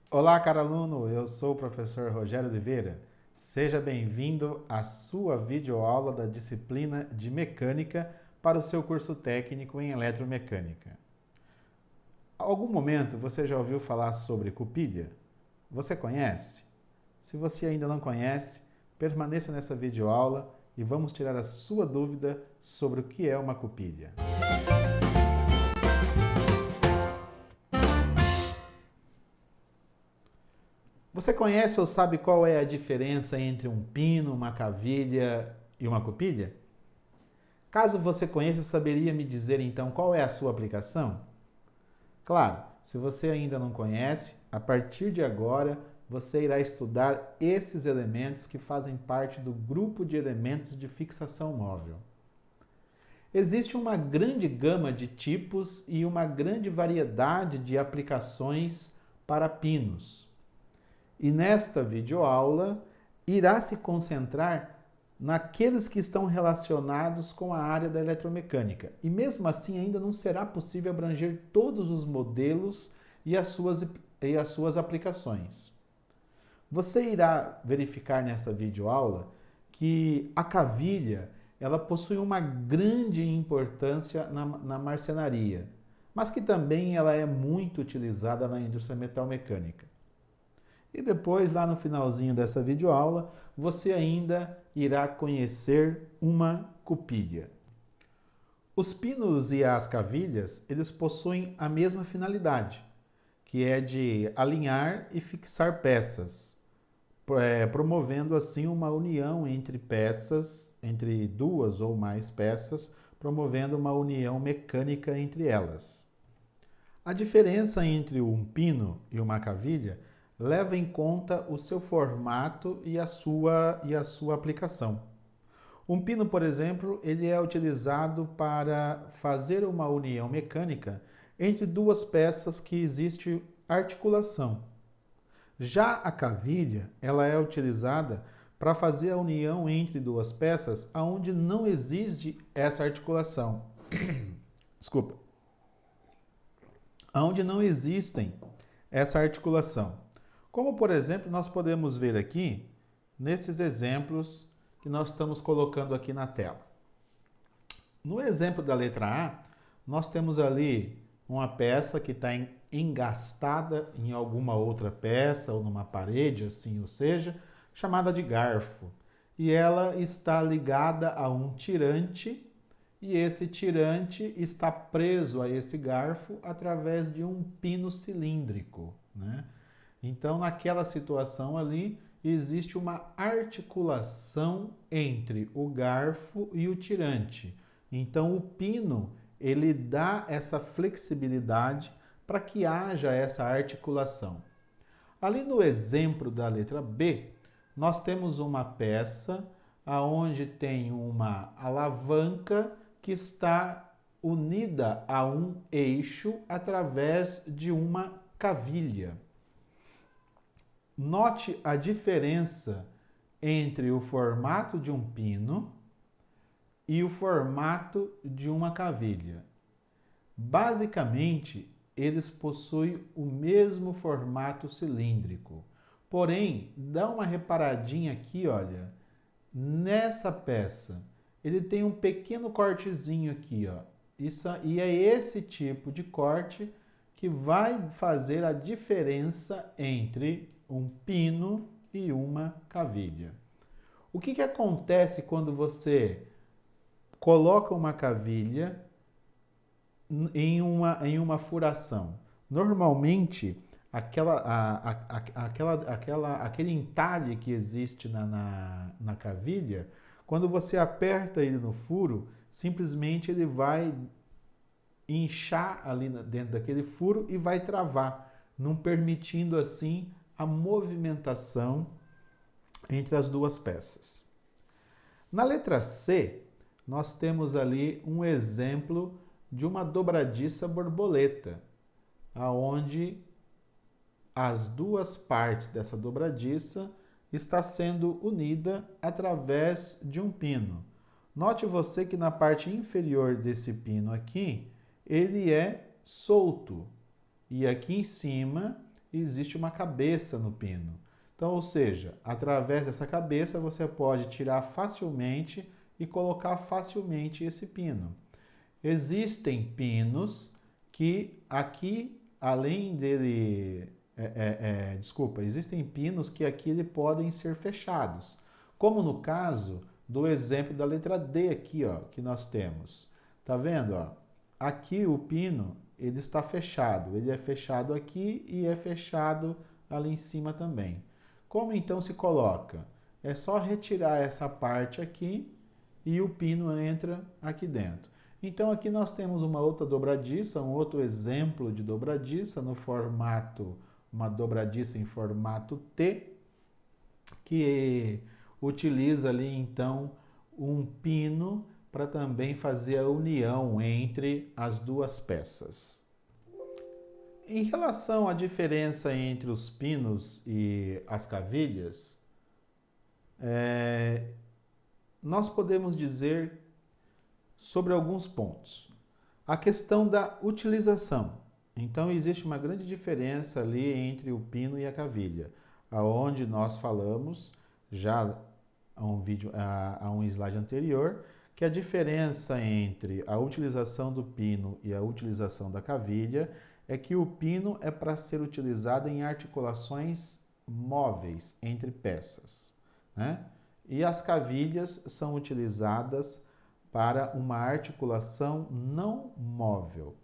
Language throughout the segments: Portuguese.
Olá, caro aluno, eu sou o professor Rogério Oliveira. Seja bem-vindo à sua videoaula da disciplina de Mecânica para o seu curso técnico em Eletromecânica. Algum momento você já ouviu falar sobre cupilha? Você conhece? Se você ainda não conhece, permaneça nessa videoaula e vamos tirar a sua dúvida sobre o que é uma cupilha. Você conhece ou sabe qual é a diferença entre um pino, uma cavilha e uma cupilha? Caso você conheça, saberia me dizer então qual é a sua aplicação? Claro, se você ainda não conhece, a partir de agora você irá estudar esses elementos que fazem parte do grupo de elementos de fixação móvel. Existe uma grande gama de tipos e uma grande variedade de aplicações para pinos. E nesta videoaula irá se concentrar naqueles que estão relacionados com a área da eletromecânica. E mesmo assim ainda não será possível abranger todos os modelos e as suas aplicações. Você irá verificar nessa videoaula que a cavilha ela possui uma grande importância na marcenaria, mas que também ela é muito utilizada na indústria metalmecânica. E depois, lá no finalzinho dessa videoaula, você ainda irá conhecer uma cupilha. Os pinos e as cavilhas, eles possuem a mesma finalidade, que é de alinhar e fixar peças, promovendo assim uma união entre peças, entre duas ou mais peças, promovendo uma união mecânica entre elas. A diferença entre um pino e uma cavilha leva em conta o seu formato e a sua aplicação. Um pino, por exemplo, ele é utilizado para fazer uma união mecânica entre duas peças que existe articulação. Já a cavilha, ela é utilizada para fazer a união entre duas peças onde não existe essa articulação. Desculpa. Onde não existem essa articulação. Como, por exemplo, nós podemos ver aqui nesses exemplos que nós estamos colocando aqui na tela. No exemplo da letra A, nós temos ali uma peça que está engastada em alguma outra peça ou numa parede, assim, ou seja, chamada de garfo. E ela está ligada a um tirante e esse tirante está preso a esse garfo através de um pino cilíndrico, né? Então, naquela situação ali, existe uma articulação entre o garfo e o tirante. Então, o pino, ele dá essa flexibilidade para que haja essa articulação. Ali no exemplo da letra B, nós temos uma peça aonde tem uma alavanca que está unida a um eixo através de uma cavilha. Note a diferença entre o formato de um pino e o formato de uma cavilha. Basicamente, eles possuem o mesmo formato cilíndrico. Porém, dá uma reparadinha aqui, olha, nessa peça. Ele tem um pequeno cortezinho aqui, ó. E é esse tipo de corte que vai fazer a diferença entre um pino e uma cavilha. O que acontece quando você coloca uma cavilha em uma furação? Normalmente, aquele entalhe que existe na cavilha, quando você aperta ele no furo, simplesmente ele vai inchar ali dentro daquele furo e vai travar, não permitindo assim a movimentação entre as duas peças. Na letra C, nós temos ali um exemplo de uma dobradiça borboleta, aonde as duas partes dessa dobradiça está sendo unida através de um pino. Note você que na parte inferior desse pino aqui, ele é solto. E aqui em cima, e existe uma cabeça no pino. Então, ou seja, através dessa cabeça você pode tirar facilmente e colocar facilmente esse pino. Existem pinos que aqui, além dele, existem pinos que aqui ele podem ser fechados, como no caso do exemplo da letra D aqui, ó, que nós temos. Tá vendo, ó? Aqui o pino, ele está fechado. Ele é fechado aqui e é fechado ali em cima também. Como então se coloca? É só retirar essa parte aqui e o pino entra aqui dentro. Então aqui nós temos uma outra dobradiça, um outro exemplo de dobradiça no formato, uma dobradiça em formato T, que utiliza ali então um pino para também fazer a união entre as duas peças. Em relação à diferença entre os pinos e as cavilhas, nós podemos dizer sobre alguns pontos. A questão da utilização. Então, existe uma grande diferença ali entre o pino e a cavilha, aonde nós falamos já a um slide anterior, que a diferença entre a utilização do pino e a utilização da cavilha é que o pino é para ser utilizado em articulações móveis entre peças, né? E as cavilhas são utilizadas para uma articulação não móvel.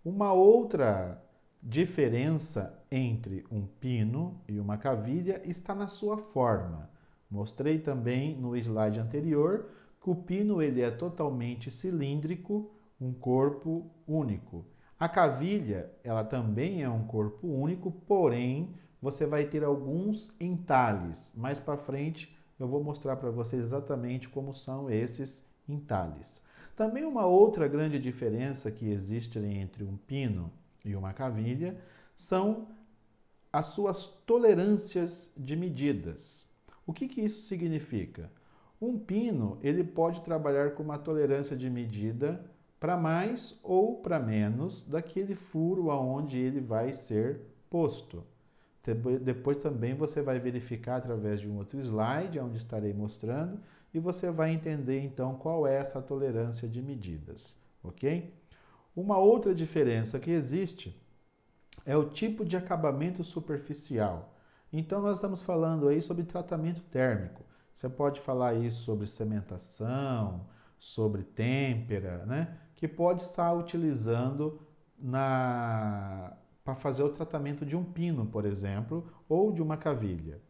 Uma outra diferença entre um pino e uma cavilha está na sua forma. Mostrei também no slide anterior que o pino ele é totalmente cilíndrico, um corpo único. A cavilha, ela também é um corpo único, porém você vai ter alguns entalhes. Mais para frente eu vou mostrar para vocês exatamente como são esses entalhes. Também uma outra grande diferença que existe entre um pino e uma cavilha são as suas tolerâncias de medidas. O que isso significa? Um pino ele pode trabalhar com uma tolerância de medida para mais ou para menos daquele furo aonde ele vai ser posto. Depois também você vai verificar através de um outro slide, onde estarei mostrando, e você vai entender então qual é essa tolerância de medidas, ok? Uma outra diferença que existe é o tipo de acabamento superficial. Então nós estamos falando aí sobre tratamento térmico. Você pode falar isso sobre cementação, sobre têmpera, né? Que pode estar utilizando para fazer o tratamento de um pino, por exemplo, ou de uma cavilha.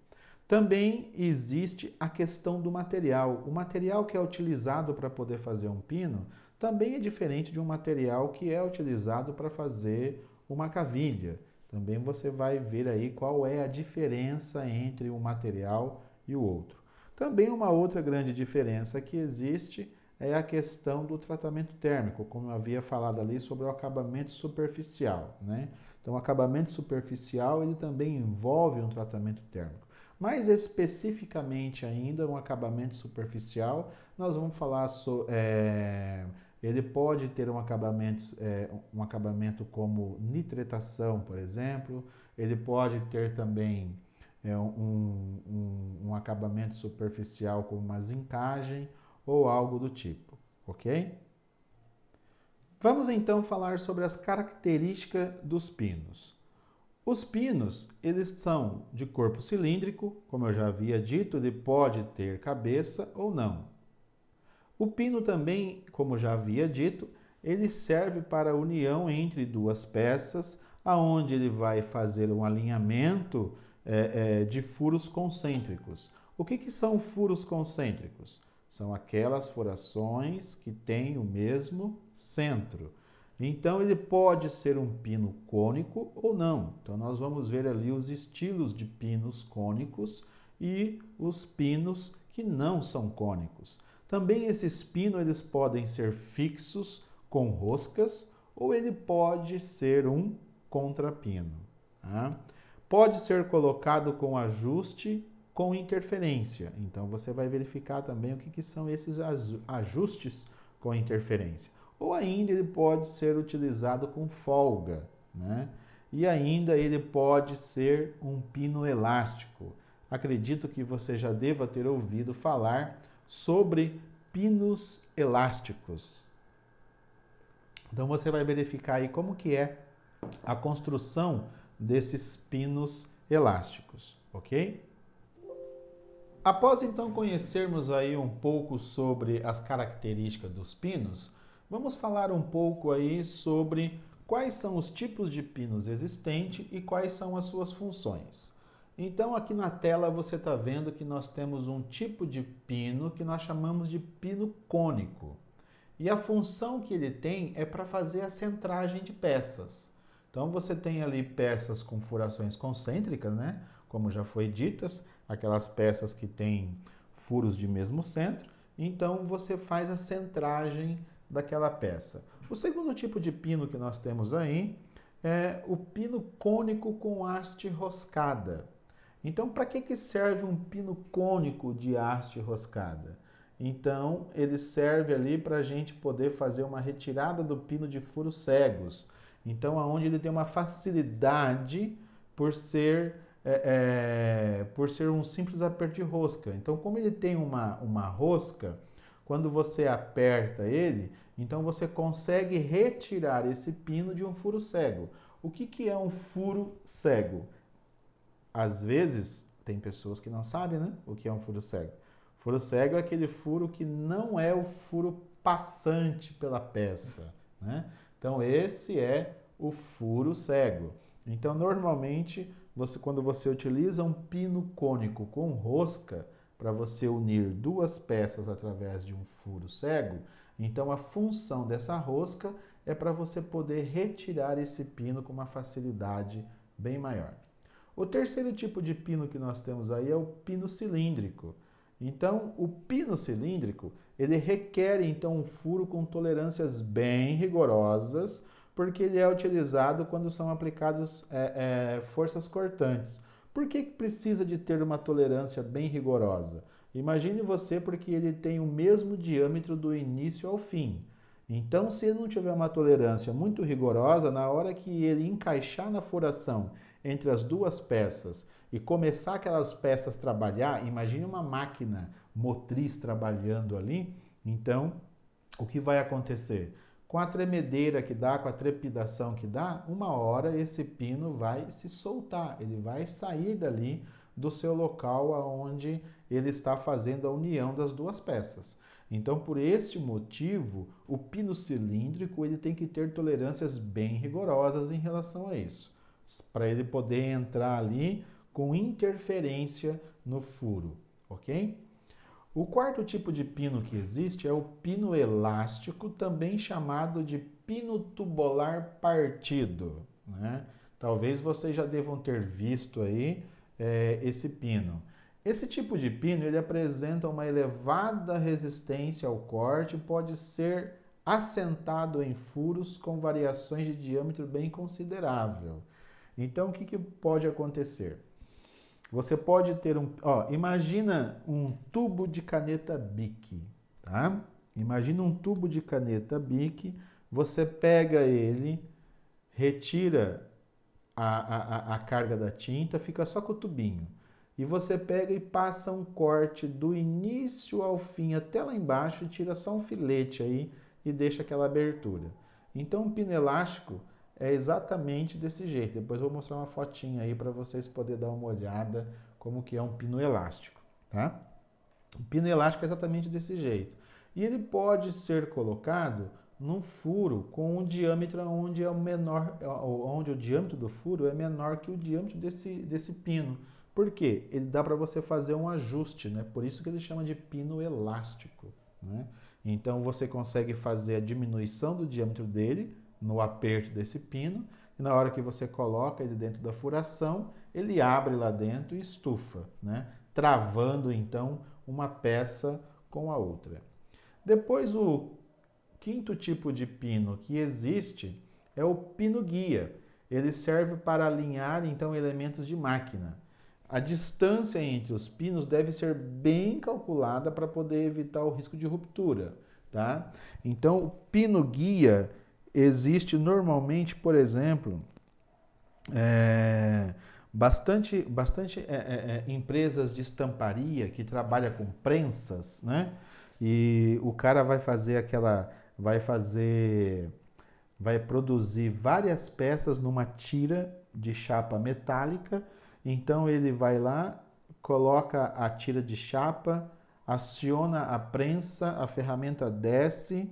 Também existe a questão do material. O material que é utilizado para poder fazer um pino também é diferente de um material que é utilizado para fazer uma cavilha. Também você vai ver aí qual é a diferença entre um material e o outro. Também uma outra grande diferença que existe é a questão do tratamento térmico, como eu havia falado ali sobre o acabamento superficial, né? Então, o acabamento superficial ele também envolve um tratamento térmico. Mais especificamente ainda, um acabamento superficial, nós vamos falar ele pode ter um acabamento como nitretação, por exemplo, ele pode ter também um acabamento superficial como uma zincagem ou algo do tipo, ok? Vamos então falar sobre as características dos pinos. Os pinos, eles são de corpo cilíndrico, como eu já havia dito, ele pode ter cabeça ou não. O pino também, como já havia dito, ele serve para a união entre duas peças, aonde ele vai fazer um alinhamento de furos concêntricos. O que são furos concêntricos? São aquelas furações que têm o mesmo centro. Então, ele pode ser um pino cônico ou não. Então, nós vamos ver ali os estilos de pinos cônicos e os pinos que não são cônicos. Também esses pinos eles podem ser fixos com roscas ou ele pode ser um contrapino. Tá? Pode ser colocado com ajuste com interferência. Então, você vai verificar também o que são esses ajustes com interferência. Ou ainda ele pode ser utilizado com folga, né? e ainda ele pode ser um pino elástico. Acredito que você já deva ter ouvido falar sobre pinos elásticos. Então você vai verificar aí como que é a construção desses pinos elásticos, ok? Após então conhecermos aí um pouco sobre as características dos pinos, vamos falar um pouco aí sobre quais são os tipos de pinos existentes e quais são as suas funções. Então aqui na tela você está vendo que nós temos um tipo de pino que nós chamamos de pino cônico. E a função que ele tem é para fazer a centragem de peças. Então você tem ali peças com furações concêntricas, né? Como já foi ditas, aquelas peças que têm furos de mesmo centro. Então você faz a centragem daquela peça. O segundo tipo de pino que nós temos aí é o pino cônico com haste roscada. Então, para que serve um pino cônico de haste roscada? Então, ele serve ali para a gente poder fazer uma retirada do pino de furos cegos. Então, aonde ele tem uma facilidade por ser um simples aperto de rosca. Então, como ele tem uma rosca, quando você aperta ele, então você consegue retirar esse pino de um furo cego. O que é um furo cego? Às vezes, tem pessoas que não sabem, né, o que é um furo cego. Furo cego é aquele furo que não é o furo passante pela peça, né? Então, esse é o furo cego. Então, normalmente, quando você utiliza um pino cônico com rosca para você unir duas peças através de um furo cego, então a função dessa rosca é para você poder retirar esse pino com uma facilidade bem maior. O terceiro tipo de pino que nós temos aí é o pino cilíndrico. Então, o pino cilíndrico, ele requer então um furo com tolerâncias bem rigorosas, porque ele é utilizado quando são aplicadas forças cortantes. Por que precisa de ter uma tolerância bem rigorosa? Imagine você porque ele tem o mesmo diâmetro do início ao fim. Então, se ele não tiver uma tolerância muito rigorosa, na hora que ele encaixar na furação entre as duas peças e começar aquelas peças a trabalhar, imagine uma máquina motriz trabalhando ali, então o que vai acontecer? Com a tremedeira que dá, com a trepidação que dá, uma hora esse pino vai se soltar, ele vai sair dali do seu local onde ele está fazendo a união das duas peças. Então, por este motivo, o pino cilíndrico ele tem que ter tolerâncias bem rigorosas em relação a isso, para ele poder entrar ali com interferência no furo, ok? O quarto tipo de pino que existe é o pino elástico, também chamado de pino tubular partido, né? Talvez vocês já devam ter visto aí esse pino. Esse tipo de pino ele apresenta uma elevada resistência ao corte e pode ser assentado em furos com variações de diâmetro bem considerável. Então, o que pode acontecer? Você pode ter imagina um tubo de caneta Bic, tá? Imagina um tubo de caneta Bic, você pega ele, retira a carga da tinta, fica só com o tubinho. E você pega e passa um corte do início ao fim até lá embaixo e tira só um filete aí e deixa aquela abertura. Então, um pino elástico é exatamente desse jeito. Depois eu vou mostrar uma fotinha aí para vocês poderem dar uma olhada como que é um pino elástico, tá? O pino elástico é exatamente desse jeito. E ele pode ser colocado num furo com um diâmetro onde é o menor, onde o diâmetro do furo é menor que o diâmetro desse pino. Por quê? Ele dá para você fazer um ajuste, né? Por isso que ele chama de pino elástico, né? Então você consegue fazer a diminuição do diâmetro dele no aperto desse pino, e na hora que você coloca ele dentro da furação, ele abre lá dentro e estufa, né? Travando então uma peça com a outra. Depois, o quinto tipo de pino que existe é o pino guia. Ele serve para alinhar então elementos de máquina. A distância entre os pinos deve ser bem calculada para poder evitar o risco de ruptura, tá? Então, o pino guia existe normalmente, por exemplo, é, bastante empresas de estamparia que trabalham com prensas, né? E o cara vai fazer vai produzir várias peças numa tira de chapa metálica. Então ele vai lá, coloca a tira de chapa, aciona a prensa, a ferramenta desce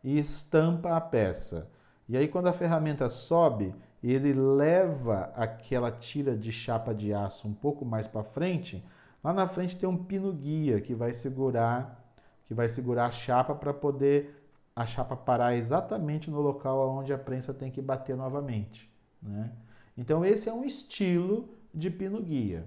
e estampa a peça. E aí quando a ferramenta sobe, ele leva aquela tira de chapa de aço um pouco mais para frente. Lá na frente tem um pino guia que vai segurar a chapa para poder a chapa parar exatamente no local onde a prensa tem que bater novamente, né? Então esse é um estilo de pino guia.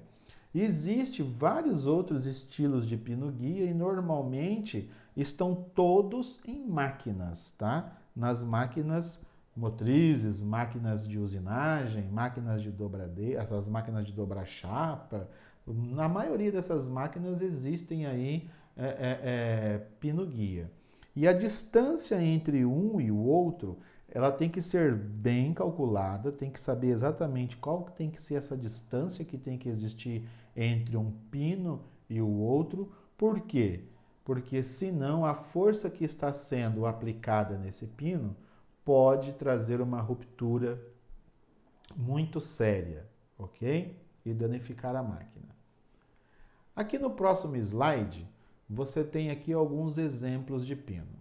Existem vários outros estilos de pino guia e normalmente estão todos em máquinas, tá? Nas máquinas motrizes, máquinas de usinagem, máquinas de dobradeira, essas máquinas de dobrar chapa. Na maioria dessas máquinas existem aí pino guia. E a distância entre um e o outro, ela tem que ser bem calculada, tem que saber exatamente qual tem que ser essa distância que tem que existir entre um pino e o outro. Por quê? Porque senão a força que está sendo aplicada nesse pino pode trazer uma ruptura muito séria, ok? E danificar a máquina. Aqui no próximo slide, você tem aqui alguns exemplos de pino.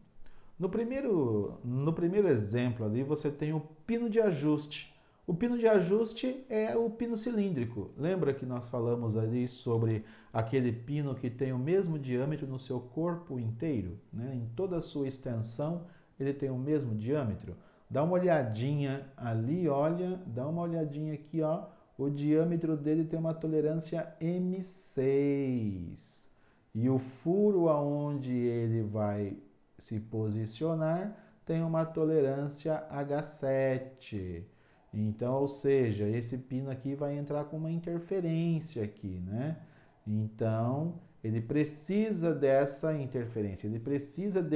No primeiro exemplo ali, você tem o pino de ajuste. O pino de ajuste é o pino cilíndrico. Lembra que nós falamos ali sobre aquele pino que tem o mesmo diâmetro no seu corpo inteiro, né? Em toda a sua extensão, ele tem o mesmo diâmetro. Dá uma olhadinha ali, olha, dá uma olhadinha aqui, ó. O diâmetro dele tem uma tolerância M6. E o furo aonde ele vai se posicionar tem uma tolerância H7. Então, ou seja, esse pino aqui vai entrar com uma interferência aqui, né? Então, ele precisa dessa interferência, ele precisa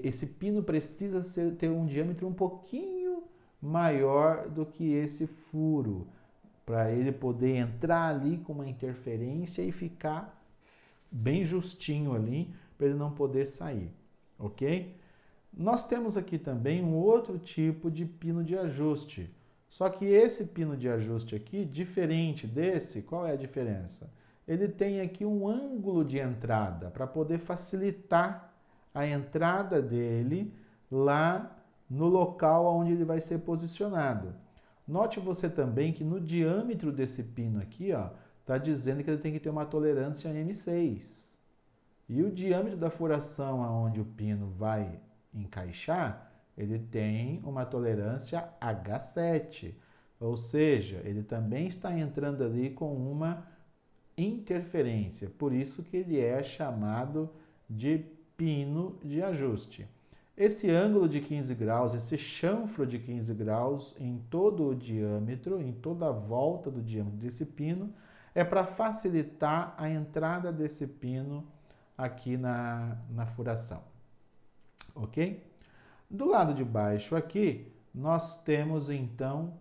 esse pino precisa ter um diâmetro um pouquinho maior do que esse furo, para ele poder entrar ali com uma interferência e ficar bem justinho ali, para ele não poder sair, ok? Nós temos aqui também um outro tipo de pino de ajuste, só que esse pino de ajuste aqui, diferente desse, qual é a diferença? Ele tem aqui um ângulo de entrada para poder facilitar a entrada dele lá no local onde ele vai ser posicionado. Note você também que no diâmetro desse pino aqui, ó, está dizendo que ele tem que ter uma tolerância M6. E o diâmetro da furação aonde o pino vai encaixar, ele tem uma tolerância H7. Ou seja, ele também está entrando ali com uma interferência. Por isso que ele é chamado de pino de ajuste. Esse ângulo de 15 graus, esse chanfro de 15 graus em todo o diâmetro, em toda a volta do diâmetro desse pino, é para facilitar a entrada desse pino aqui na furação, ok? Do lado de baixo aqui, nós temos então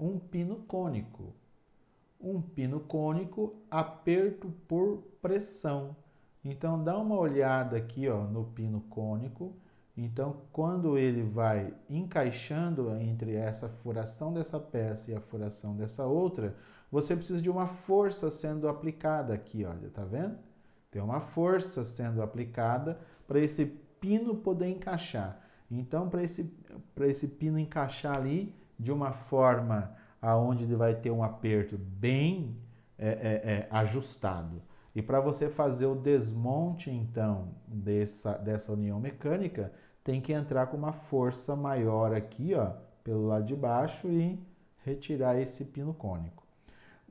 um pino cônico. Um pino cônico, aperto por pressão. Então, dá uma olhada aqui, ó, no pino cônico. Então, quando ele vai encaixando entre essa furação dessa peça e a furação dessa outra, você precisa de uma força sendo aplicada aqui, olha, tá vendo? Tem uma força sendo aplicada para esse pino poder encaixar. Então, para esse pino encaixar ali de uma forma aonde ele vai ter um aperto bem ajustado. E para você fazer o desmonte, então, dessa união mecânica, tem que entrar com uma força maior aqui, ó, pelo lado de baixo e retirar esse pino cônico.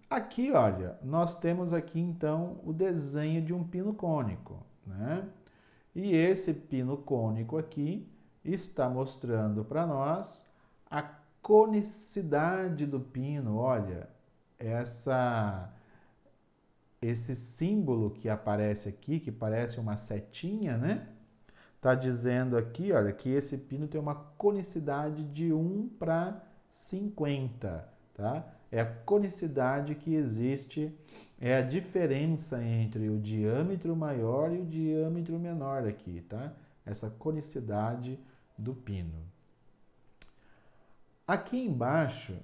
Aqui, olha, nós temos aqui, então, o desenho de um pino cônico, né? E esse pino cônico aqui está mostrando para nós a conicidade do pino. Olha, esse símbolo que aparece aqui, que parece uma setinha, né? está dizendo aqui, olha, que esse pino tem uma conicidade de 1/50, tá? É a conicidade que existe, é a diferença entre o diâmetro maior e o diâmetro menor aqui, tá? Essa conicidade do pino. Aqui embaixo,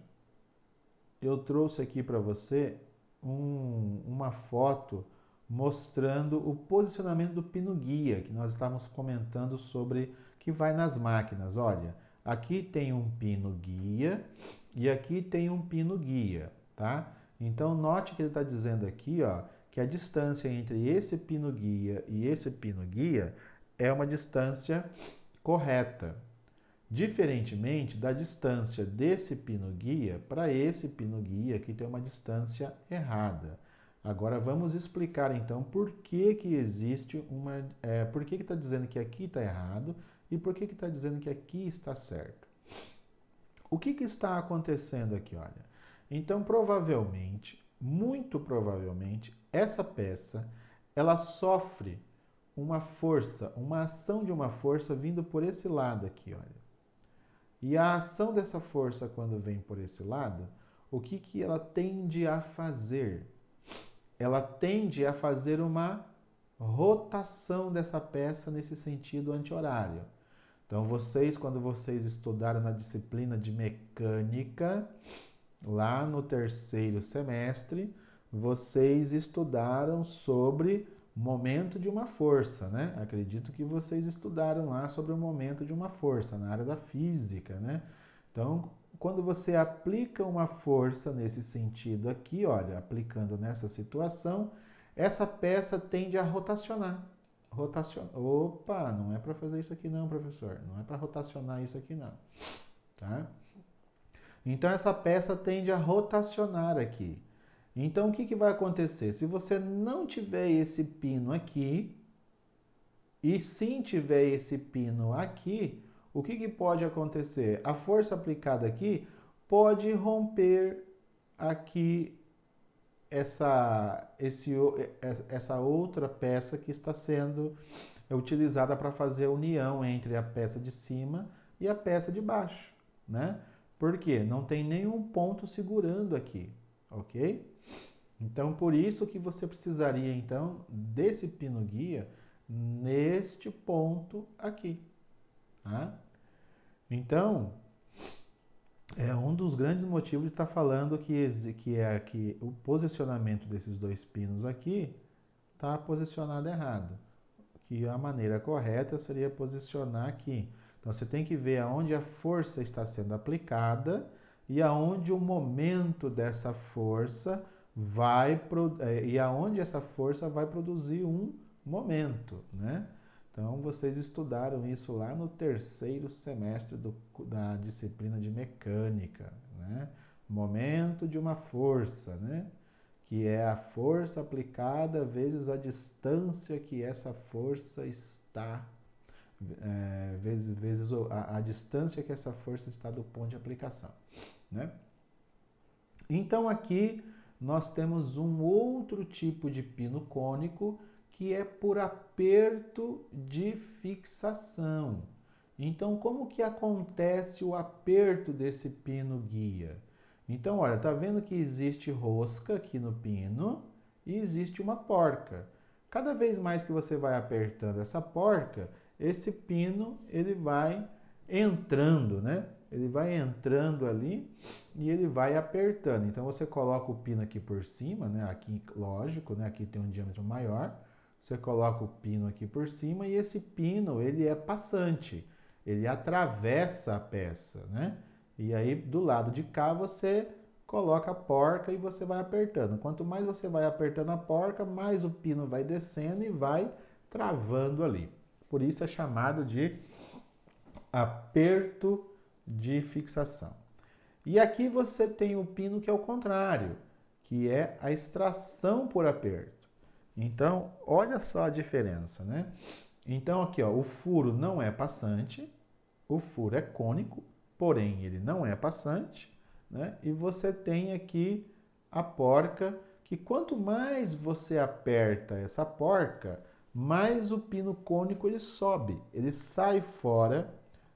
eu trouxe aqui para você uma foto mostrando o posicionamento do pino guia, que nós estávamos comentando sobre, que vai nas máquinas. Olha, aqui tem um pino guia e aqui tem um pino guia, tá? Então, note que ele está dizendo aqui, ó, que a distância entre esse pino guia e esse pino guia é uma distância correta. Diferentemente da distância desse pino guia para esse pino guia, que tem uma distância errada. Agora vamos explicar então por que que existe por que está dizendo que aqui está errado e por que está dizendo que aqui está certo. O que está acontecendo aqui, olha? Então provavelmente, muito provavelmente, essa peça ela sofre uma força, uma ação de uma força vindo por esse lado aqui, olha. E a ação dessa força, quando vem por esse lado, o que que ela tende a fazer? Ela tende a fazer uma rotação dessa peça nesse sentido anti-horário. Então, quando vocês estudaram na disciplina de mecânica, lá no 3º semestre, vocês estudaram sobre momento de uma força, né? Acredito que vocês estudaram lá sobre o momento de uma força, na área da física, né? Então, quando você aplica uma força nesse sentido aqui, olha, aplicando nessa situação, essa peça tende a rotacionar. Opa, não é para fazer isso aqui não, professor. Não é para rotacionar isso aqui não, tá? Então, essa peça tende a rotacionar aqui. Então, o que que vai acontecer? Se você não tiver esse pino aqui, e sim tiver esse pino aqui, o que que pode acontecer? A força aplicada aqui pode romper aqui essa outra peça que está sendo utilizada para fazer a união entre a peça de cima e a peça de baixo, né? Por quê? Não tem nenhum ponto segurando aqui, ok? Então, por isso que você precisaria, então, desse pino guia neste ponto aqui. Tá? Então, é um dos grandes motivos de estar falando que o posicionamento desses dois pinos aqui está posicionado errado. Que a maneira correta seria posicionar aqui. Então, você tem que ver aonde a força está sendo aplicada e aonde o momento dessa força e aonde essa força vai produzir um momento, né? Então, vocês estudaram isso lá no 3º semestre da disciplina de mecânica, né? Momento de uma força, né? Que é a força aplicada vezes a distância que essa força está, vezes a distância que essa força está do ponto de aplicação, né? Então, aqui nós temos um outro tipo de pino cônico que é por aperto de fixação. Então, como que acontece o aperto desse pino guia? Então, olha, tá vendo que existe rosca aqui no pino e existe uma porca. Cada vez mais que você vai apertando essa porca, esse pino ele vai entrando, né? Ele vai entrando ali e ele vai apertando. Então você coloca o pino aqui por cima, né? Aqui, lógico, né? Aqui tem um diâmetro maior. Você coloca o pino aqui por cima e esse pino, ele é passante. Ele atravessa a peça, né? E aí do lado de cá você coloca a porca e você vai apertando. Quanto mais você vai apertando a porca, mais o pino vai descendo e vai travando ali. Por isso é chamado de aperto de fixação. E aqui você tem o pino que é o contrário, que é a extração por aperto. Então, olha só a diferença, né? Então aqui, ó, o furo não é passante, o furo é cônico, porém ele não é passante, né? E você tem aqui a porca, que quanto mais você aperta essa porca, mais o pino cônico ele sobe, ele sai fora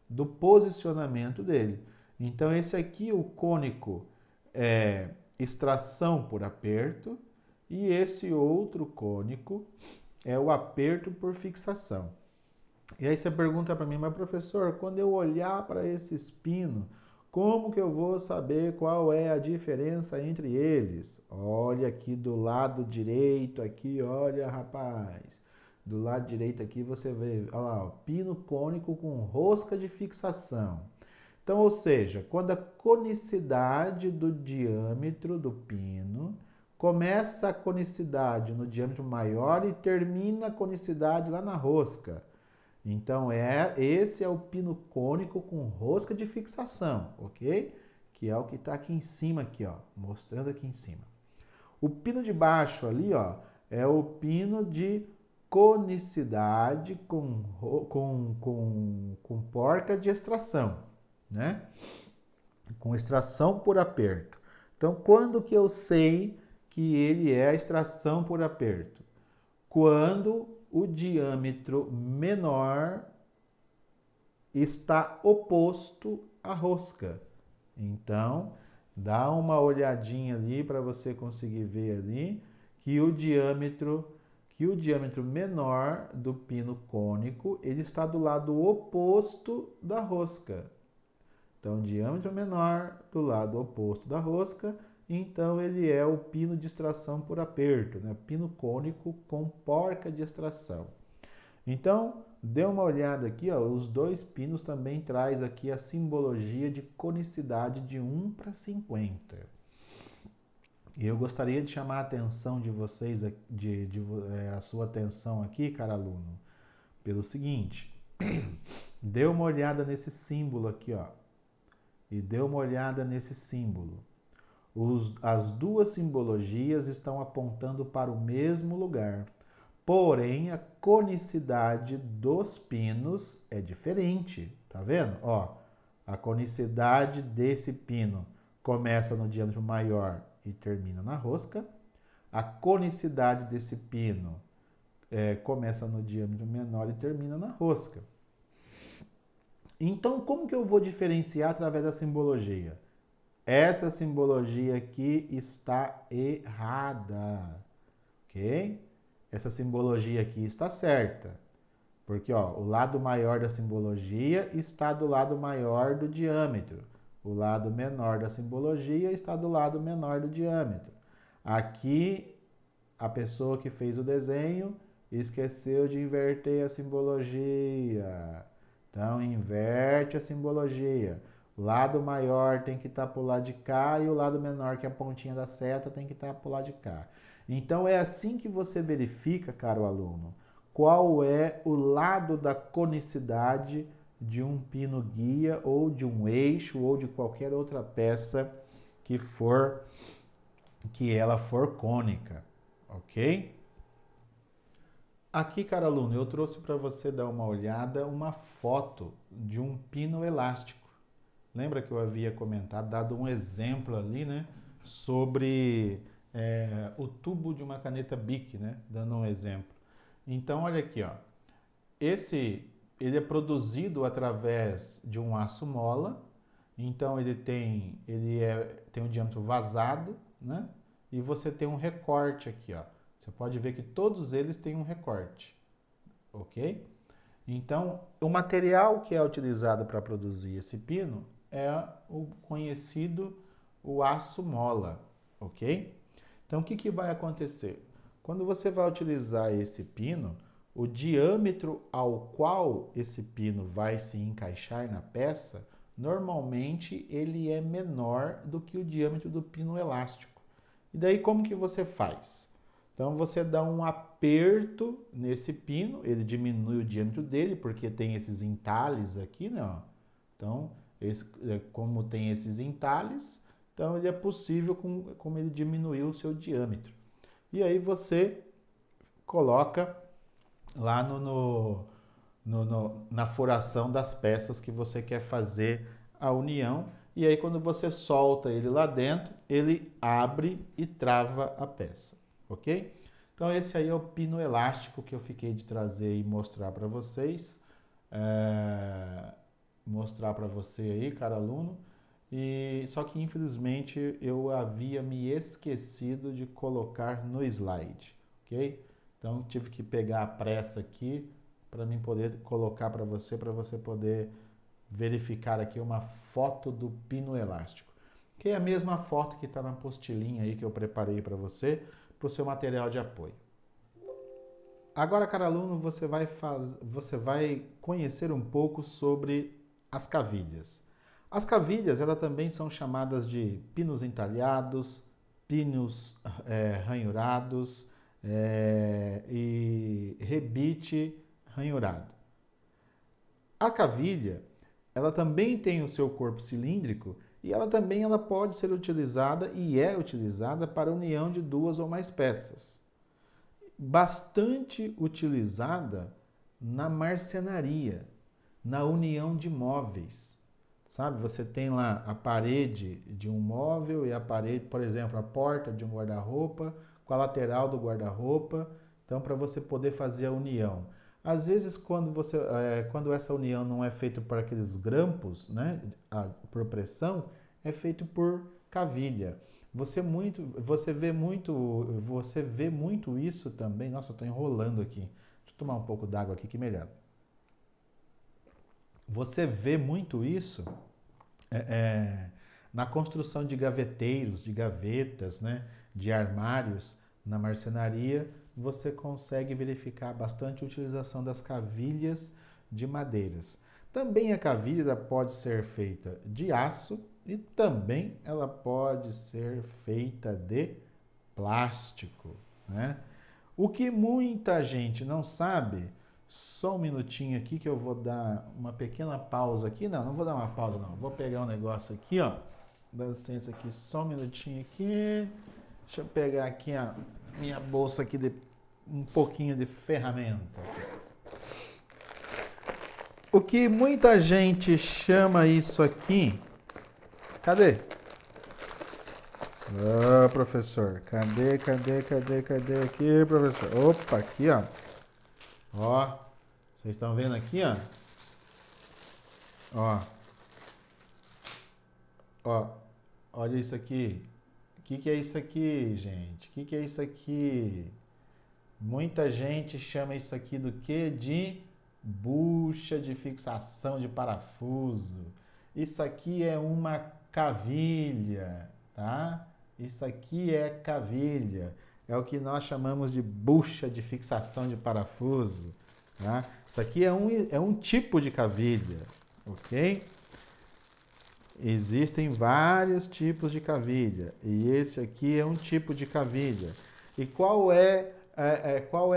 do posicionamento dele. Então esse aqui, o cônico, é extração por aperto, e esse outro cônico é o aperto por fixação. E aí você pergunta para mim, mas professor, quando eu olhar para esse pino, como que eu vou saber qual é a diferença entre eles? Olha aqui do lado direito, aqui, olha, rapaz. Do lado direito aqui você vê, olha lá, ó, pino cônico com rosca de fixação. Então, ou seja, quando a conicidade do diâmetro do pino começa a conicidade no diâmetro maior e termina a conicidade lá na rosca. Então, esse é o pino cônico com rosca de fixação, ok? Que é o que está aqui em cima, aqui, ó, mostrando aqui em cima. O pino de baixo ali, ó, é o pino de conicidade com porca de extração, né? Com extração por aperto. Então, quando que eu sei que ele é a extração por aperto? Quando o diâmetro menor está oposto à rosca. Então, dá uma olhadinha ali para você conseguir ver ali que o diâmetro menor do pino cônico, ele está do lado oposto da rosca. Então, diâmetro menor do lado oposto da rosca, então ele é o pino de extração por aperto, né? Pino cônico com porca de extração. Então, dê uma olhada aqui, ó, os dois pinos também traz aqui a simbologia de conicidade de 1:50. E eu gostaria de chamar a atenção de vocês, a sua atenção aqui, cara aluno, pelo seguinte, dê uma olhada nesse símbolo aqui, ó, e dê uma olhada nesse símbolo. As duas simbologias estão apontando para o mesmo lugar. Porém, a conicidade dos pinos é diferente. Tá vendo? Ó, a conicidade desse pino começa no diâmetro maior e termina na rosca. A conicidade desse pino começa no diâmetro menor e termina na rosca. Então, como que eu vou diferenciar através da simbologia? Essa simbologia aqui está errada, ok? Essa simbologia aqui está certa, porque ó, o lado maior da simbologia está do lado maior do diâmetro, o lado menor da simbologia está do lado menor do diâmetro. Aqui, a pessoa que fez o desenho esqueceu de inverter a simbologia. Então, inverte a simbologia. O lado maior tem que estar para o lado de cá e o lado menor, que é a pontinha da seta, tem que estar para o lado de cá. Então, é assim que você verifica, caro aluno, qual é o lado da conicidade de um pino guia ou de um eixo ou de qualquer outra peça que ela for cônica, ok? Aqui, caro aluno, eu trouxe para você dar uma olhada, uma foto de um pino elástico. Lembra que eu havia comentado, dado um exemplo ali, né, sobre o tubo de uma caneta Bic, né, dando um exemplo. Então, olha aqui, ó. Ele é produzido através de um aço mola. Então, ele tem um diâmetro vazado, né, e você tem um recorte aqui, ó. Você pode ver que todos eles têm um recorte, ok? Então, o material que é utilizado para produzir esse pino é o conhecido o aço mola, ok? Então, o que vai acontecer? Quando você vai utilizar esse pino, o diâmetro ao qual esse pino vai se encaixar na peça, normalmente ele é menor do que o diâmetro do pino elástico. E daí como que você faz? Então você dá um aperto nesse pino, ele diminui o diâmetro dele, porque tem esses entalhes aqui, né? Ó. Então, como tem esses entalhes, então ele é possível como ele diminuiu o seu diâmetro. E aí você coloca lá na furação das peças que você quer fazer a união. E aí quando você solta ele lá dentro, ele abre e trava a peça. Ok? Então esse aí é o pino elástico que eu fiquei de trazer e mostrar para vocês. Mostrar para você aí, cara aluno. E só que infelizmente eu havia me esquecido de colocar no slide, ok? Então tive que pegar a pressa aqui para mim poder colocar para você poder verificar aqui uma foto do pino elástico, que é a mesma foto que está na apostilinha aí que eu preparei para você, para o seu material de apoio. Agora, cara aluno, você vai conhecer um pouco sobre as cavilhas. As cavilhas, elas também são chamadas de pinos entalhados, pinos ranhurados e rebite ranhurado. A cavilha, ela também tem o seu corpo cilíndrico e ela pode ser utilizada e é utilizada para a união de duas ou mais peças. Bastante utilizada na marcenaria, na união de móveis. Sabe, você tem lá a parede de um móvel e a parede, por exemplo, a porta de um guarda-roupa com a lateral do guarda-roupa, então para você poder fazer a união. Às vezes, quando essa união não é feita por aqueles grampos, né, por pressão, é feito por cavilha. Você vê muito isso também. Nossa, eu estou enrolando aqui. Deixa eu tomar um pouco d'água aqui que melhor. Você vê muito isso na construção de gaveteiros, de gavetas, né, de armários na marcenaria. Você consegue verificar bastante a utilização das cavilhas de madeiras. Também a cavilha pode ser feita de aço e também ela pode ser feita de plástico, né? O que muita gente não sabe, só um minutinho aqui que eu vou dar uma pequena pausa aqui. Não vou dar uma pausa não, vou pegar um negócio aqui, ó. Dá licença aqui, só um minutinho aqui. Deixa eu pegar aqui a minha bolsa aqui de um pouquinho de ferramenta. O que muita gente chama isso aqui... Cadê? Ah, professor. Cadê aqui, professor? Opa, aqui, ó. Ó, vocês estão vendo aqui, ó? Ó, olha isso aqui. O que é isso aqui, gente? O que é isso aqui? Muita gente chama isso aqui do que? De bucha de fixação de parafuso. Isso aqui é uma cavilha, tá? Isso aqui é cavilha. É o que nós chamamos de bucha de fixação de parafuso, tá? Isso aqui é um tipo de cavilha, ok? Existem vários tipos de cavilha e esse aqui é um tipo de cavilha. E qual é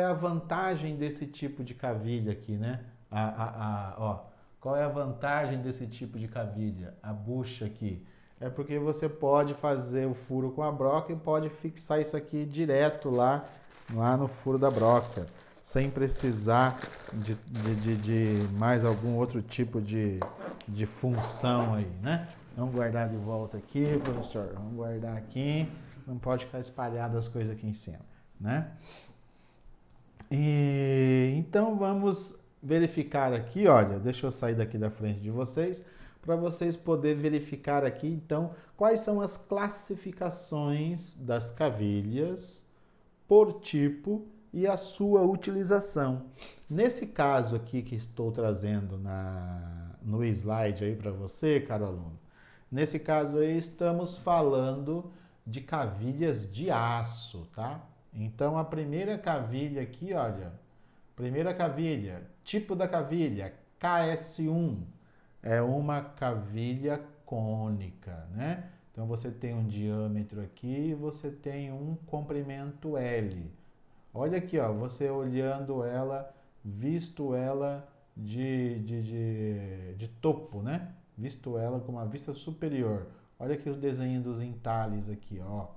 a vantagem desse tipo de cavilha aqui, né? Qual é a vantagem desse tipo de cavilha? A bucha aqui. É porque você pode fazer o furo com a broca e pode fixar isso aqui direto lá no furo da broca, sem precisar de mais algum outro tipo de função aí, né? Vamos guardar de volta aqui, professor. Vamos guardar aqui. Não pode ficar espalhado as coisas aqui em cima, né? E então vamos verificar aqui, olha, deixa eu sair daqui da frente de vocês, para vocês poderem verificar aqui, então, quais são as classificações das cavilhas por tipo e a sua utilização. Nesse caso aqui que estou trazendo no slide aí para você, caro aluno, nesse caso aí estamos falando de cavilhas de aço, tá? Então a primeira cavilha aqui, olha, primeira cavilha, tipo da cavilha, KS1, é uma cavilha cônica, né? Então você tem um diâmetro aqui e você tem um comprimento L. Olha aqui, ó, você olhando ela, visto ela de topo, né? Visto ela com uma vista superior. Olha aqui o desenho dos entalhes aqui, ó.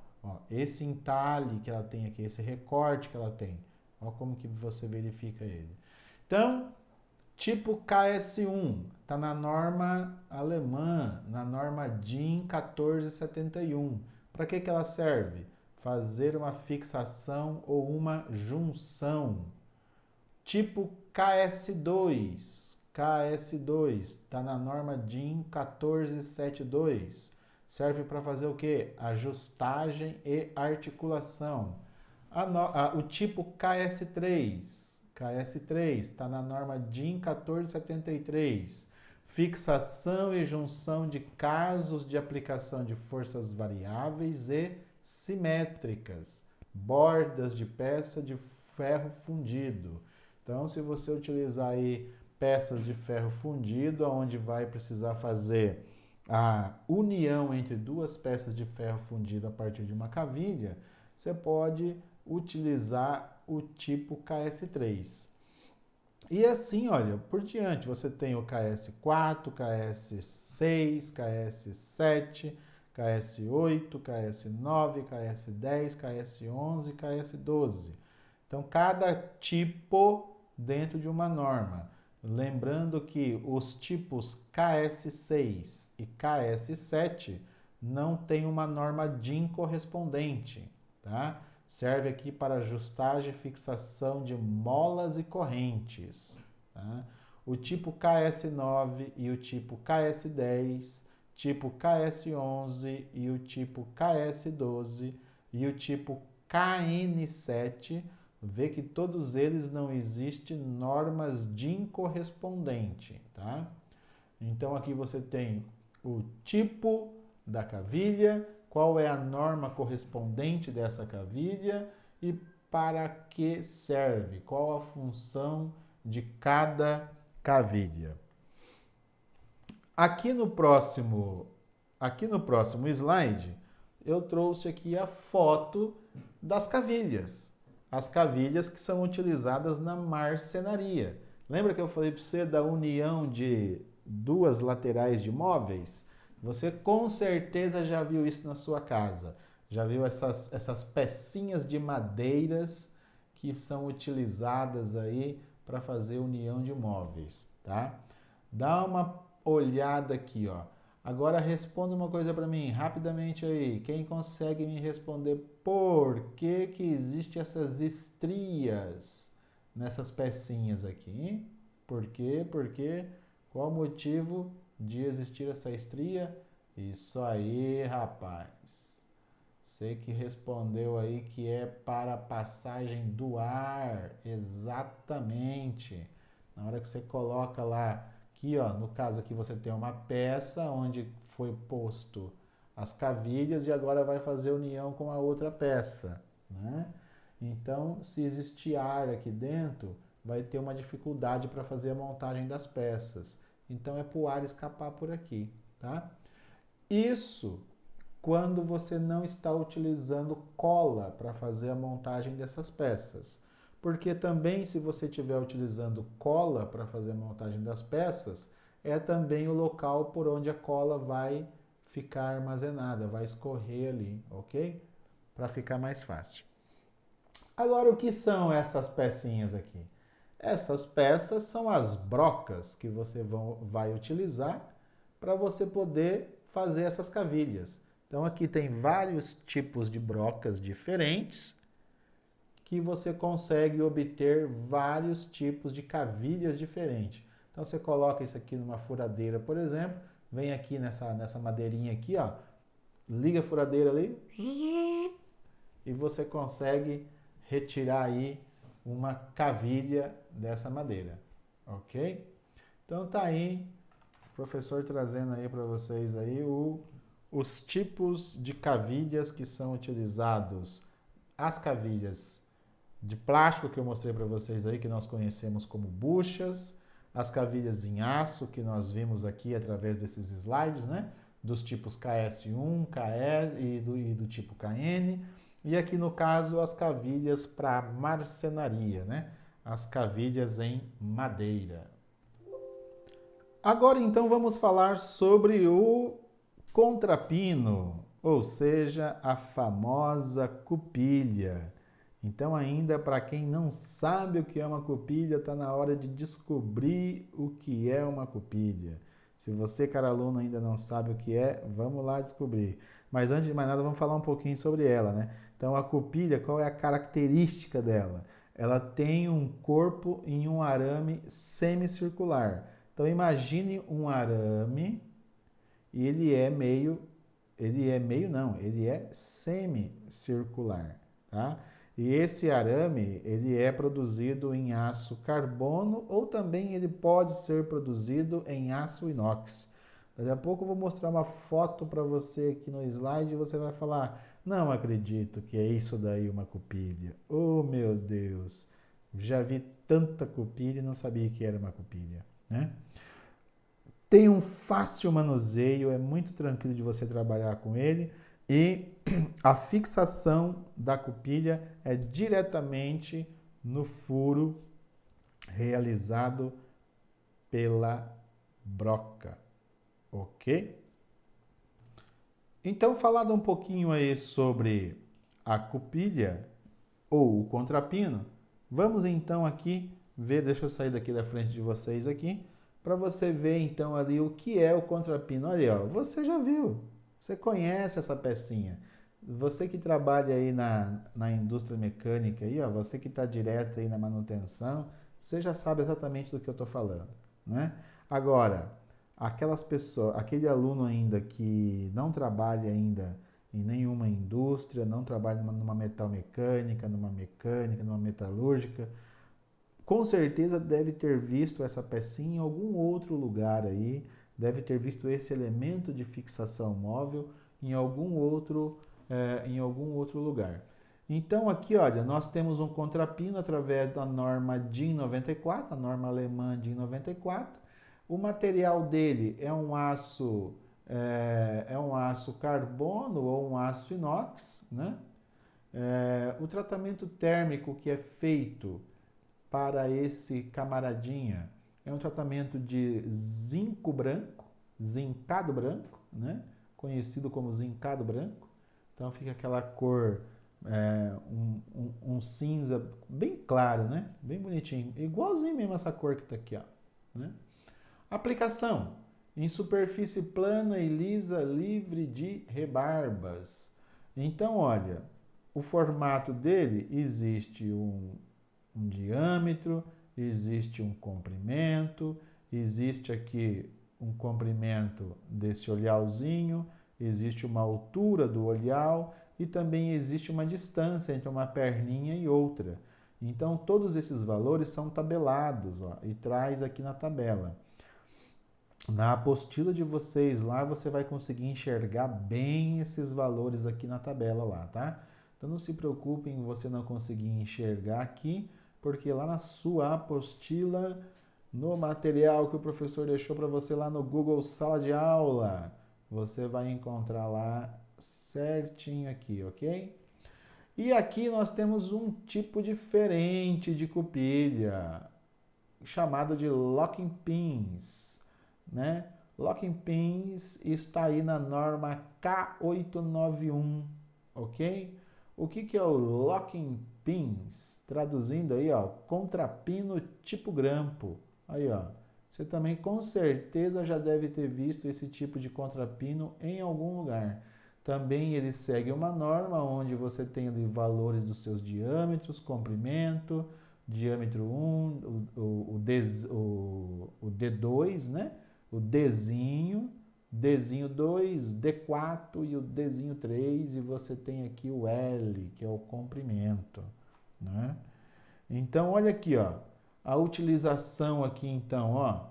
Esse entalhe que ela tem aqui, esse recorte que ela tem. Olha como que você verifica ele. Então, tipo KS1, está na norma alemã, na norma DIN 1471. Para que ela serve? fazer uma fixação ou uma junção. Tipo KS2. KS2 está na norma DIN 1472. Serve para fazer o quê? Ajustagem e articulação. O tipo KS3. KS3 está na norma DIN 1473. Fixação e junção de casos de aplicação de forças variáveis e simétricas. Bordas de peça de ferro fundido. Então, se você utilizar aí peças de ferro fundido, onde vai precisar fazer a união entre duas peças de ferro fundido a partir de uma cavilha, você pode utilizar o tipo KS3. E assim, olha, por diante, você tem o KS4, KS6, KS7, KS8, KS9, KS10, KS11, KS12. Então, cada tipo dentro de uma norma. Lembrando que os tipos KS6 e KS7 não têm uma norma DIN correspondente, tá? Serve aqui para ajustagem e fixação de molas e correntes, tá? O tipo KS9 e o tipo KS10, tipo KS11 e o tipo KS12 e o tipo KN7, vê que todos eles não existem normas DIN correspondente, tá? Então aqui você tem o tipo da cavilha, qual é a norma correspondente dessa cavilha e para que serve, qual a função de cada cavilha. Aqui no próximo slide, eu trouxe aqui a foto das cavilhas. As cavilhas que são utilizadas na marcenaria. Lembra que eu falei para você da união de duas laterais de móveis? Você com certeza já viu isso na sua casa. Já viu essas pecinhas de madeiras que são utilizadas aí para fazer união de móveis, tá? Dá uma olhada aqui, ó. Agora responda uma coisa para mim, rapidamente aí. Quem consegue me responder por que existem essas estrias nessas pecinhas aqui, hein? Por quê? Por quê? Qual o motivo de existir essa estria? Isso aí, rapaz. Você que respondeu aí que é para a passagem do ar. Exatamente. Na hora que você coloca lá, aqui ó, no caso aqui você tem uma peça onde foi posto as cavilhas e agora vai fazer união com a outra peça, né? Então, se existir ar aqui dentro, vai ter uma dificuldade para fazer a montagem das peças. Então, é para o ar escapar por aqui, tá? Isso quando você não está utilizando cola para fazer a montagem dessas peças. Porque também, se você estiver utilizando cola para fazer a montagem das peças, é também o local por onde a cola vai ficar armazenada, vai escorrer ali, ok? Para ficar mais fácil. Agora, o que são essas pecinhas aqui? Essas peças são as brocas que você vai utilizar para você poder fazer essas cavilhas. Então, aqui tem vários tipos de brocas diferentes que você consegue obter vários tipos de cavilhas diferentes. Então, você coloca isso aqui numa furadeira, por exemplo, vem aqui nessa madeirinha aqui, ó, liga a furadeira ali e você consegue retirar aí uma cavilha dessa madeira, ok? Então tá aí, o professor trazendo aí para vocês aí os tipos de cavilhas que são utilizados. As cavilhas de plástico que eu mostrei para vocês aí, que nós conhecemos como buchas, as cavilhas em aço que nós vimos aqui através desses slides, né? Dos tipos KS1, KS e do tipo KN. E aqui no caso as cavilhas para marcenaria, né? As cavilhas em madeira. Agora então vamos falar sobre o contrapino, ou seja, a famosa cupilha. Então ainda para quem não sabe o que é uma cupilha, está na hora de descobrir o que é uma cupilha. Se você, cara aluno, ainda não sabe o que é, vamos lá descobrir. Mas antes de mais nada, vamos falar um pouquinho sobre ela, né? Então, a cupilha, qual é a característica dela? Ela tem um corpo em um arame semicircular. Então, imagine um arame e ele é semicircular, tá? E esse arame, ele é produzido em aço carbono ou também ele pode ser produzido em aço inox. Daqui a pouco eu vou mostrar uma foto para você aqui no slide e você vai falar: não acredito que é isso daí uma cupilha. Oh, meu Deus! Já vi tanta cupilha e não sabia que era uma cupilha, né? Tem um fácil manuseio, é muito tranquilo de você trabalhar com ele e a fixação da cupilha é diretamente no furo realizado pela broca, ok? Então, falado um pouquinho aí sobre a cupilha ou o contrapino, vamos então aqui ver, deixa eu sair daqui da frente de vocês aqui, para você ver então ali o que é o contrapino. Olha, ó, você já viu, você conhece essa pecinha. Você que trabalha aí na indústria mecânica, aí, ó, você que está direto aí na manutenção, você já sabe exatamente do que eu estou falando, né? Agora, aquelas pessoas, aquele aluno ainda que não trabalha ainda em nenhuma indústria, não trabalha numa metalmecânica, numa metalúrgica, com certeza deve ter visto essa pecinha em algum outro lugar aí, deve ter visto esse elemento de fixação móvel em algum outro lugar. Então aqui, olha, nós temos um contrapino através da norma DIN 94, a norma alemã DIN 94. O material dele é um aço carbono ou um aço inox, né? O tratamento térmico que é feito para esse camaradinha é um tratamento de zinco branco, zincado branco, né? Conhecido como zincado branco. Então fica aquela cor, um cinza bem claro, né? Bem bonitinho. Igualzinho mesmo essa cor que está aqui, ó, né? Aplicação em superfície plana e lisa, livre de rebarbas. Então, olha, o formato dele existe um diâmetro, existe um comprimento, existe aqui um comprimento desse olhauzinho, existe uma altura do olhau e também existe uma distância entre uma perninha e outra. Então, todos esses valores são tabelados, ó, e traz aqui na tabela. Na apostila de vocês lá, você vai conseguir enxergar bem esses valores aqui na tabela lá, tá? Então não se preocupem em você não conseguir enxergar aqui, porque lá na sua apostila, no material que o professor deixou para você lá no Google Sala de Aula, você vai encontrar lá certinho aqui, ok? E aqui nós temos um tipo diferente de cupilha, chamado de locking pins, né? Locking pins está aí na norma K891, ok? O que é o locking pins? Traduzindo aí, ó, contrapino tipo grampo. Aí, ó, você também com certeza já deve ter visto esse tipo de contrapino em algum lugar. Também ele segue uma norma onde você tem ali valores dos seus diâmetros, comprimento, diâmetro 1, o D2, né? O Dzinho 2, D4 e o Dzinho 3, e você tem aqui o L, que é o comprimento, né? Então, olha aqui, ó, a utilização aqui, então, ó,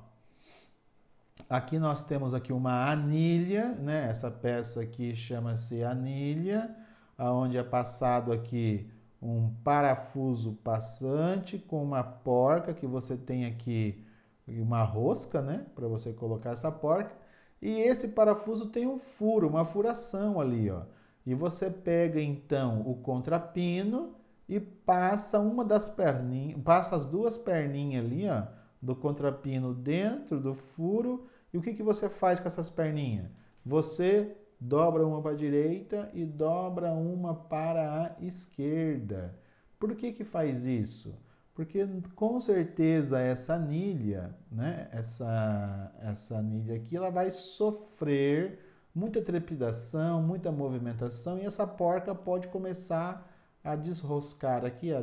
aqui nós temos aqui uma anilha, né? Essa peça aqui chama-se anilha, aonde é passado aqui um parafuso passante com uma porca que você tem aqui uma rosca, né, para você colocar essa porca. E esse parafuso tem um furo, uma furação ali, ó. E você pega então o contrapino e passa uma das perninhas, passa as duas perninhas ali, ó, do contrapino dentro do furo. E o que você faz com essas perninhas? Você dobra uma para a direita e dobra uma para a esquerda. Por que faz isso? Porque com certeza essa anilha, né? Essa anilha aqui, ela vai sofrer muita trepidação, muita movimentação e essa porca pode começar a desroscar aqui, a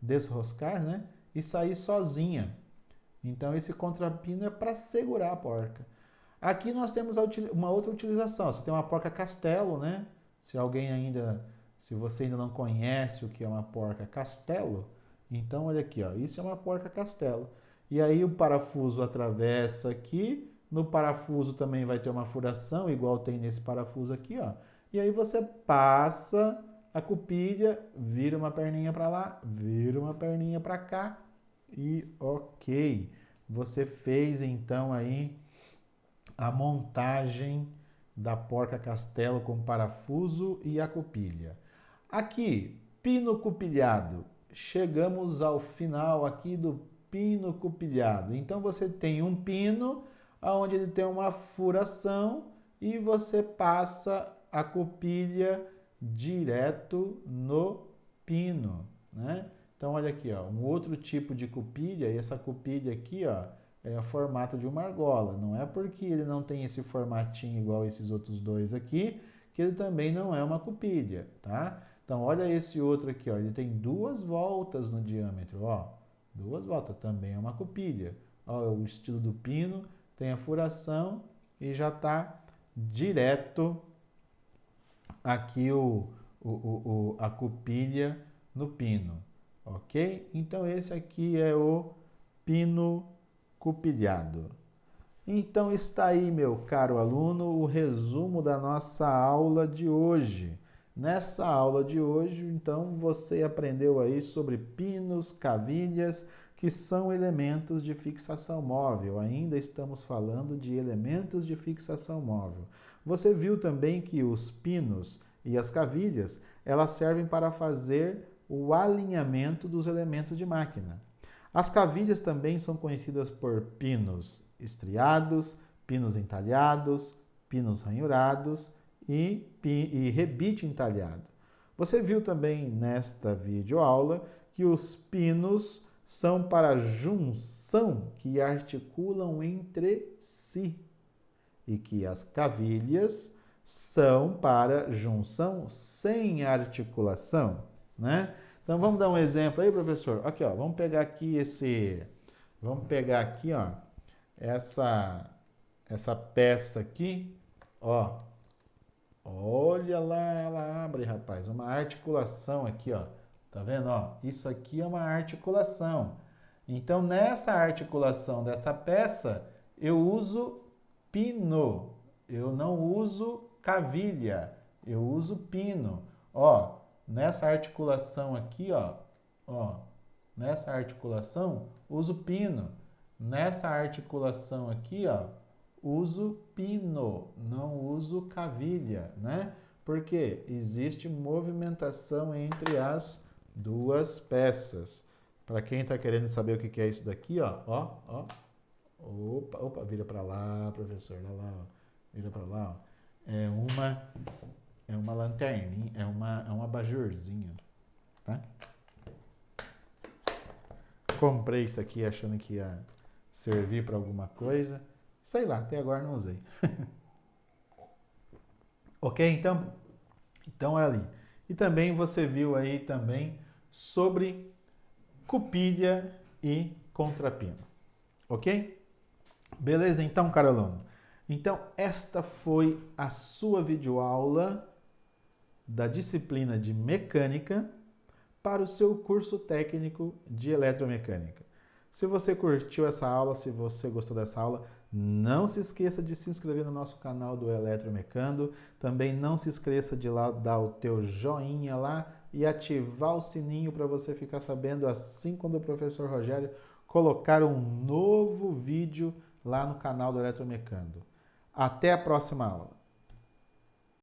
desroscar, né? E sair sozinha. Então esse contrapino é para segurar a porca. Aqui nós temos uma outra utilização. Você tem uma porca castelo, né? Se você ainda não conhece o que é uma porca castelo, então olha aqui, ó, isso é uma porca castelo. E aí o parafuso atravessa aqui, no parafuso também vai ter uma furação, igual tem nesse parafuso aqui, ó. E aí você passa a cupilha, vira uma perninha para lá, vira uma perninha para cá e ok. Você fez então aí a montagem da porca castelo com parafuso e a cupilha. Aqui, pino cupilhado. Chegamos ao final aqui do pino cupilhado. Então você tem um pino onde ele tem uma furação e você passa a cupilha direto no pino, né? Então olha aqui, ó, um outro tipo de cupilha, e essa cupilha aqui, ó, é o formato de uma argola. Não é porque ele não tem esse formatinho igual esses outros dois aqui, que ele também não é uma cupilha, tá? Então, olha esse outro aqui, ó, ele tem 2 voltas no diâmetro, ó. 2 voltas, também é uma cupilha. Ó, o estilo do pino, tem a furação e já está direto aqui a cupilha no pino, ok? Então, esse aqui é o pino cupilhado. Então está aí, meu caro aluno, o resumo da nossa aula de hoje. Nessa aula de hoje, então, você aprendeu aí sobre pinos, cavilhas, que são elementos de fixação móvel. Ainda estamos falando de elementos de fixação móvel. Você viu também que os pinos e as cavilhas, elas servem para fazer o alinhamento dos elementos de máquina. As cavilhas também são conhecidas por pinos estriados, pinos entalhados, pinos ranhurados e rebite entalhado. Você viu também nesta videoaula que os pinos são para junção que articulam entre si e que as cavilhas são para junção sem articulação, né? Então vamos dar um exemplo aí, professor. Aqui, ó, vamos pegar aqui ó, essa peça aqui, ó. Olha lá, ela abre, rapaz, uma articulação aqui, ó. Tá vendo, ó? Isso aqui é uma articulação. Então, nessa articulação dessa peça, eu uso pino. Eu não uso cavilha, eu uso pino. Ó, nessa articulação aqui, ó, nessa articulação, uso pino. Nessa articulação aqui, ó, uso pino, não uso cavilha, né? Porque existe movimentação entre as duas peças. Para quem está querendo saber o que é isso daqui, ó. Opa, vira para lá, professor, olha lá, ó. Vira para lá, ó. É uma lanterninha, é um abajurzinho, tá? Comprei isso aqui achando que ia servir para alguma coisa. Sei lá, até agora não usei. Ok? Então é ali. E também você viu aí também sobre cupilha e contrapino. Ok? Beleza então, caro aluno? Então esta foi a sua videoaula da disciplina de mecânica para o seu curso técnico de eletromecânica. Se você curtiu essa aula, se você gostou dessa aula, não se esqueça de se inscrever no nosso canal do Eletromecando. Também não se esqueça de lá dar o teu joinha lá e ativar o sininho para você ficar sabendo assim quando o professor Rogério colocar um novo vídeo lá no canal do Eletromecando. Até a próxima aula.